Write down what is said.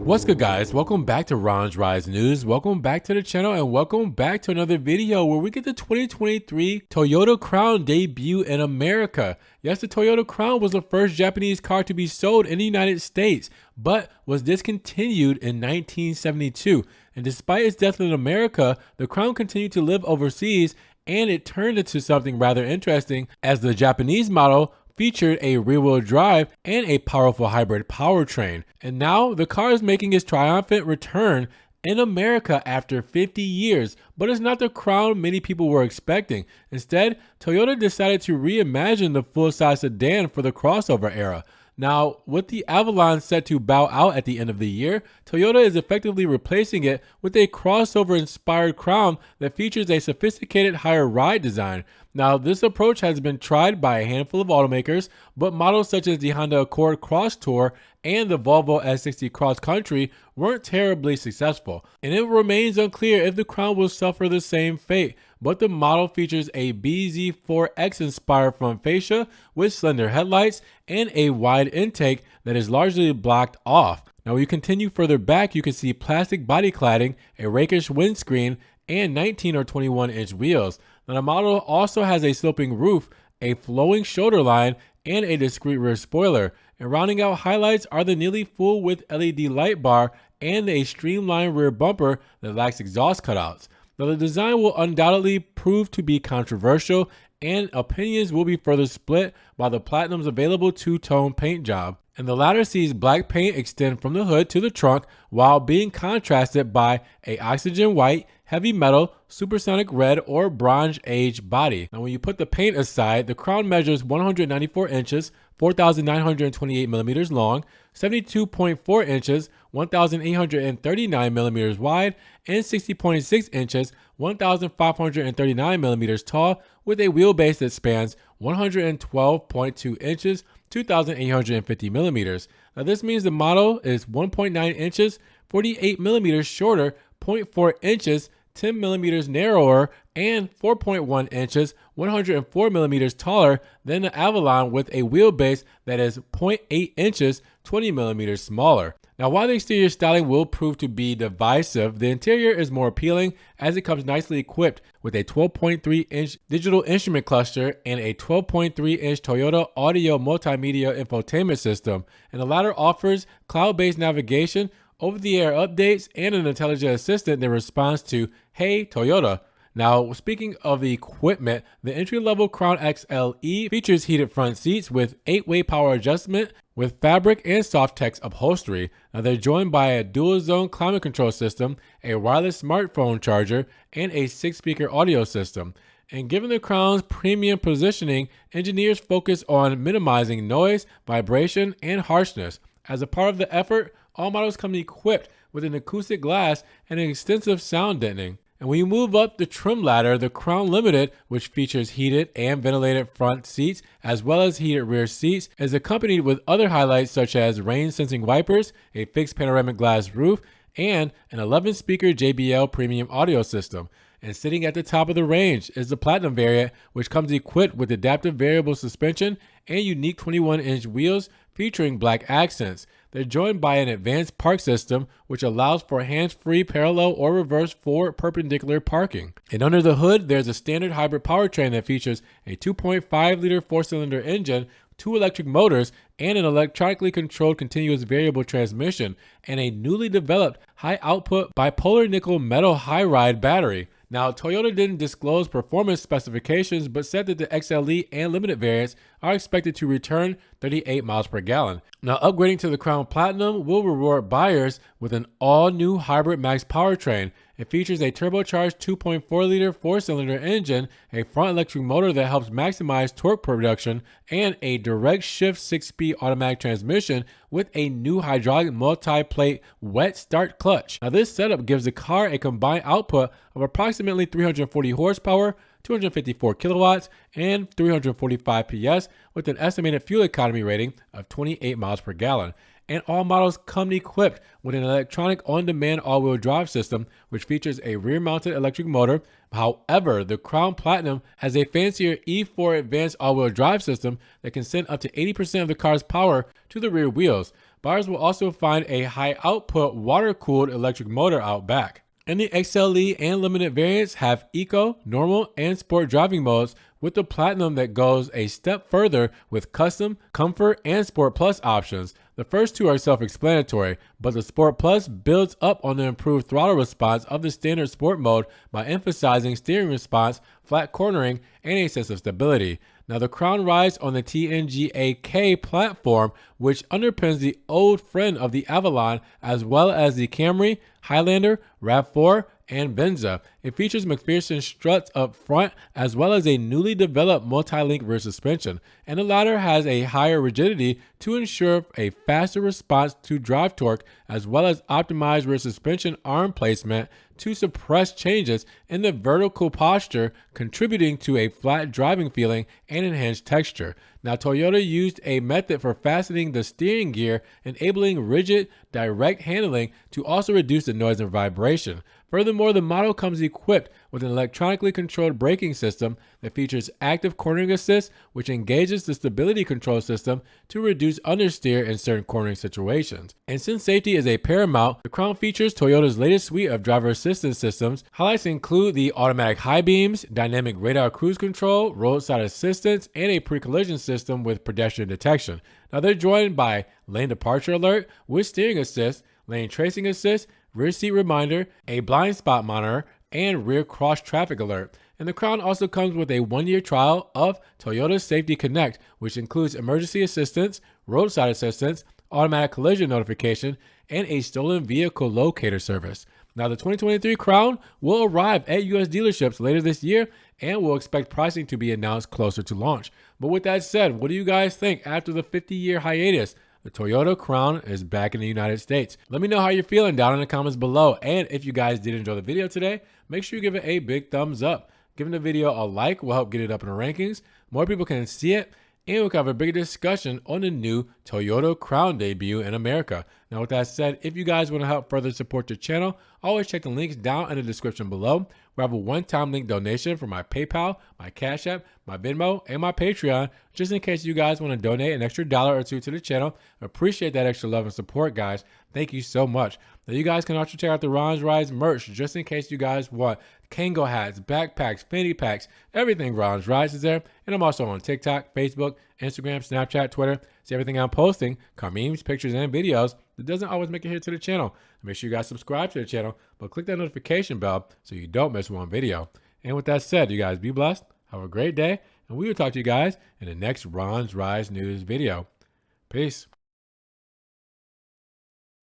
What's good, guys? Welcome back to Ron's Rise News. Welcome back to the channel and welcome back to another video where we get the 2023 Toyota Crown debut in America. Yes, the Toyota Crown was the first Japanese car to be sold in the United States, but was discontinued in 1972. And despite its death in America, the Crown continued to live overseas, and it turned into something rather interesting as the Japanese model featured a rear-wheel drive and a powerful hybrid powertrain. And now the car is making its triumphant return in America after 50 years, but it's not the Crown many people were expecting. Instead, Toyota decided to reimagine the full-size sedan for the crossover era. Now, with the Avalon set to bow out at the end of the year, Toyota is effectively replacing it with a crossover-inspired Crown that features a sophisticated higher ride design. Now, this approach has been tried by a handful of automakers, but models such as the Honda Accord Cross Tour and the Volvo S60 Cross Country weren't terribly successful. And it remains unclear if the Crown will suffer the same fate, but the model features a BZ4X inspired front fascia with slender headlights and a wide intake that is largely blocked off. Now, when you continue further back, you can see plastic body cladding, a rakish windscreen, and 19 or 21 inch wheels. Now, the model also has a sloping roof, a flowing shoulder line, and a discrete rear spoiler. And rounding out highlights are the nearly full width LED light bar and a streamlined rear bumper that lacks exhaust cutouts. Now, the design will undoubtedly prove to be controversial, and opinions will be further split by the Platinum's available two-tone paint job. And the latter sees black paint extend from the hood to the trunk while being contrasted by a oxygen white, heavy metal, supersonic red, or bronze age body. Now, when you put the paint aside, the Crown measures 194 inches, 4,928 millimeters long, 72.4 inches, 1,839 millimeters wide, and 60.6 inches, 1,539 millimeters tall, with a wheelbase that spans 112.2 inches, 2,850 millimeters. Now, this means the model is 1.9 inches, 48 millimeters shorter, 0.4 inches, 10 millimeters narrower, and 4.1 inches, 104 millimeters taller than the Avalon, with a wheelbase that is 0.8 inches, 20 millimeters smaller. Now, while the exterior styling will prove to be divisive, the interior is more appealing as it comes nicely equipped with a 12.3-inch digital instrument cluster and a 12.3-inch Toyota audio multimedia infotainment system. And the latter offers cloud-based navigation, over-the-air updates, and an intelligent assistant that responds to "Hey Toyota." Now, speaking of the equipment, the entry-level Crown XLE features heated front seats with 8-way power adjustment with fabric and Softex upholstery. Now, they're joined by a dual-zone climate control system, a wireless smartphone charger, and a 6-speaker audio system. And given the Crown's premium positioning, engineers focus on minimizing noise, vibration, and harshness. As a part of the effort, all models come equipped with an acoustic glass and an extensive sound deadening. And when you move up the trim ladder, the Crown Limited, which features heated and ventilated front seats as well as heated rear seats, is accompanied with other highlights such as rain-sensing wipers, a fixed panoramic glass roof, and an 11-speaker JBL premium audio system. And sitting at the top of the range is the Platinum variant, which comes equipped with adaptive variable suspension and unique 21-inch wheels featuring black accents. They're joined by an advanced park system, which allows for hands-free parallel or reverse forward perpendicular parking. And under the hood, there's a standard hybrid powertrain that features a 2.5-liter four-cylinder engine, 2 electric motors, and an electronically controlled continuous variable transmission, and a newly developed high-output bipolar nickel metal high-ride battery. Now, Toyota didn't disclose performance specifications, but said that the XLE and Limited variants are expected to return 38 miles per gallon. Now, upgrading to the Crown Platinum will reward buyers with an all-new hybrid max powertrain. It features a turbocharged 2.4-liter four-cylinder engine, a front electric motor that helps maximize torque production, and a direct shift 6-speed automatic transmission with a new hydraulic multi-plate wet start clutch. Now, this setup gives the car a combined output of approximately 340 horsepower, 254 kilowatts, and 345 PS, with an estimated fuel economy rating of 28 miles per gallon. And all models come equipped with an electronic on-demand all-wheel drive system, which features a rear-mounted electric motor. However, the Crown Platinum has a fancier E4 advanced all-wheel drive system that can send up to 80% of the car's power to the rear wheels. Buyers will also find a high output water-cooled electric motor out back. And the XLE and Limited variants have Eco, Normal, and Sport driving modes, with the Platinum that goes a step further with Custom, Comfort, and Sport Plus options. The first two are self-explanatory, but the Sport Plus builds up on the improved throttle response of the standard Sport mode by emphasizing steering response, flat cornering, and a sense of stability. Now, the Crown rides on the TNGA-K platform, which underpins the old friend of the Avalon, as well as the Camry, Highlander, RAV4, and Benza. It features McPherson struts up front, as well as a newly developed multi-link rear suspension, and the latter has a higher rigidity to ensure a faster response to drive torque, as well as optimized rear suspension arm placement to suppress changes in the vertical posture, contributing to a flat driving feeling and enhanced texture. Now, Toyota used a method for fastening the steering gear, enabling rigid, direct handling to also reduce the noise and vibration. Furthermore, the model comes equipped with an electronically controlled braking system that features active cornering assist, which engages the stability control system to reduce understeer in certain cornering situations. And since safety is a paramount, the Crown features Toyota's latest suite of driver assistance systems. Highlights include the automatic high beams, dynamic radar cruise control, roadside assistance, and a pre-collision system with pedestrian detection. Now, they're joined by lane departure alert with steering assist, lane tracing assist, rear seat reminder, a blind spot monitor, and rear cross traffic alert. And the Crown also comes with a 1-year trial of Toyota Safety Connect, which includes emergency assistance, roadside assistance, automatic collision notification, and a stolen vehicle locator service. Now, the 2023 Crown will arrive at U.S. dealerships later this year, and we'll expect pricing to be announced closer to launch. But with that said, what do you guys think after the 50-year hiatus? The Toyota Crown is back in the United States. Let me know how you're feeling down in the comments below. And if you guys did enjoy the video today, make sure you give it a big thumbs up. Giving the video a like will help get it up in the rankings. More people can see it, and we'll have a bigger discussion on the new Toyota Crown debut in America. Now, with that said, if you guys want to help further support the channel, always check the links down in the description below. We have a one-time link donation for my PayPal, my Cash App, my Venmo, and my Patreon, just in case you guys want to donate an extra $1 or $2 to the channel. Appreciate that extra love and support, guys. Thank you so much. Now, you guys can also check out the Ron's Rides merch, just in case you guys want Kango hats, backpacks, fanny packs, everything Ron's Rides is there. And I'm also on TikTok, Facebook, Instagram, Snapchat, Twitter. See everything I'm posting, car memes, pictures, and videos that doesn't always make it here to the channel. Make sure you guys subscribe to the channel, but click that notification bell so you don't miss one video. And with that said, you guys be blessed, have a great day, and we will talk to you guys in the next Ron's Rides News video. Peace.